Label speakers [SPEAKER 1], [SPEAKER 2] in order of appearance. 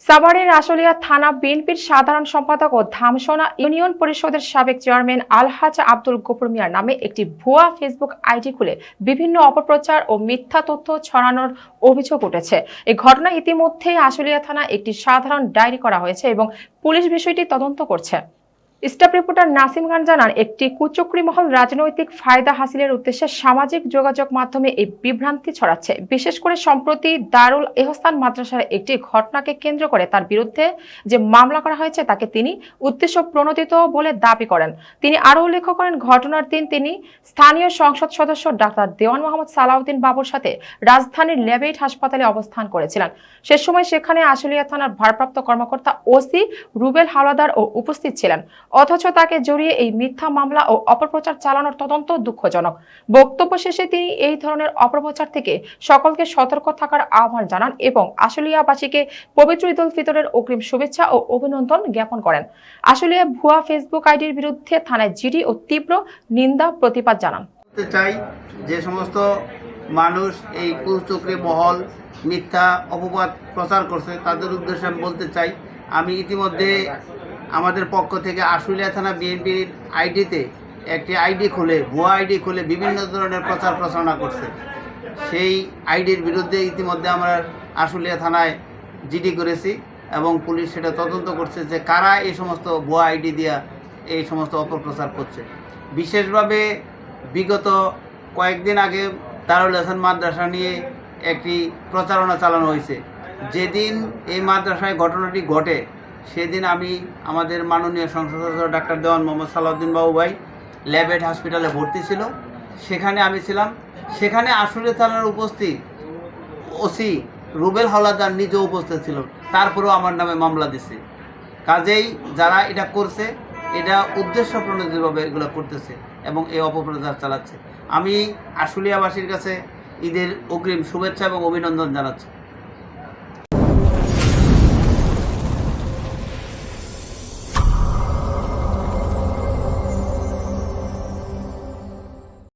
[SPEAKER 1] সাভারের আশুলিয়া থানা বিএনপির সাধারণ সম্পাদক ও ধামসোনা ইউনিয়ন পরিষদের সাবেক চেয়ারম্যান আলহাজ আব্দুল গফুর মিয়ার নামে একটি ভুয়া ফেসবুক আইডি খুলে বিভিন্ন অপপ্রচার ও মিথ্যা তথ্য ছড়ানোর অভিযোগ উঠেছে। এই ঘটনা ইতিমধ্যেই আশুলিয়া থানায় একটি সাধারণ ডায়েরি করা হয়েছে এবং পুলিশ বিষয়টি তদন্ত করছে। স্টাফ রিপোর্টার নাসিম খান জানান, একটি কুচক্রী মহল রাজনৈতিক ফায়দা হাসিলের উদ্দেশ্যে সামাজিক যোগাযোগ মাধ্যমে এই বিভ্রান্তি ছড়াচ্ছে। বিশেষ করে সম্প্রতি দারুল এহসান মাদ্রাসার একটি ঘটনাকে কেন্দ্র করে তার বিরুদ্ধে যে মামলা করা হয়েছে তাকে তিনি উদ্দেশ্য প্রণোদিত বলে দাবি করেন। তিনি আরও উল্লেখ করেন, ঘটনার দিন তিনি স্থানীয় সংসদ সদস্য ডাক্তার দেওয়ান মোহাম্মদ সালাউদ্দিন বাবুর সাথে রাজধানীর লেবেইট হাসপাতালে অবস্থান করেছিলেন। সে সময় সেখানে আশুলিয়া থানার ভারপ্রাপ্ত কর্মকর্তা ওসি রুবেল হাওলাদার ও উপস্থিত ছিলেন। অথচ তাকে জড়িয়ে এই মিথ্যা মামলা ও অপপ্রচার চালানোর তদন্ত দুঃখজনক। বক্তব্য শেষে তিনি এই ধরনের অপপ্রচার থেকে সকলকে সতর্ক থাকার আহ্বান জানান এবং আশুলিয়াবাসীকে পবিত্র ঈদ উল ফিতরের অগ্রিম শুভেচ্ছা ও অভিনন্দন জ্ঞাপন করেন। আশুলিয়া ভুয়া ফেসবুক আইডির বিরুদ্ধে থানায় জিডি ও তীব্র নিন্দা প্রতিবাদ জানান।
[SPEAKER 2] চাই যে সমস্ত মানুষ এই কুচক্রী মহল মিথ্যা অপবাদ প্রচার করছে তাদের উদ্দেশ্যে আমি বলতে চাই, আমি ইতিমধ্যে আমাদের পক্ষ থেকে আশুলিয়া থানা বিএনপির আইডিতে একটি আইডি খুলে ভুয়া আইডি খুলে বিভিন্ন ধরনের প্রচার প্রচারণা করছে। সেই আইডির বিরুদ্ধে ইতিমধ্যে আমরা আশুলিয়া থানায় জিডি করেছি এবং পুলিশ সেটা তদন্ত করছে যে কারা এই সমস্ত ভুয়া আইডি দিয়া এই সমস্ত অপপ্রচার করছে। বিশেষভাবে বিগত কয়েকদিন আগে দারুল এহসান মাদ্রাসা নিয়ে একটি প্রচারণা চালানো হয়েছে। যেদিন এই মাদ্রাসায় ঘটনাটি ঘটে সেদিন আমি আমাদের মাননীয় সংসদ সদস্য ডাক্তার দেওয়ান মোহাম্মদ সালাউদ্দিন বাবু ভাই লেবেইট হসপিটালে ভর্তি ছিল, সেখানে আমি ছিলাম। সেখানে আশুলিয়া থানার উপস্থিত ওসি রুবেল হাওলাদার নিজেও উপস্থিত ছিল, তারপরেও আমার নামে মামলা দিছে। কাজেই যারা এটা করছে এটা উদ্দেশ্য প্রণোদিতভাবে এগুলো করতেছে এবং এই অপপ্রচার চালাচ্ছে। আমি আশুলিয়াবাসীর কাছে ঈদের অগ্রিম শুভেচ্ছা এবং অভিনন্দন জানাচ্ছি।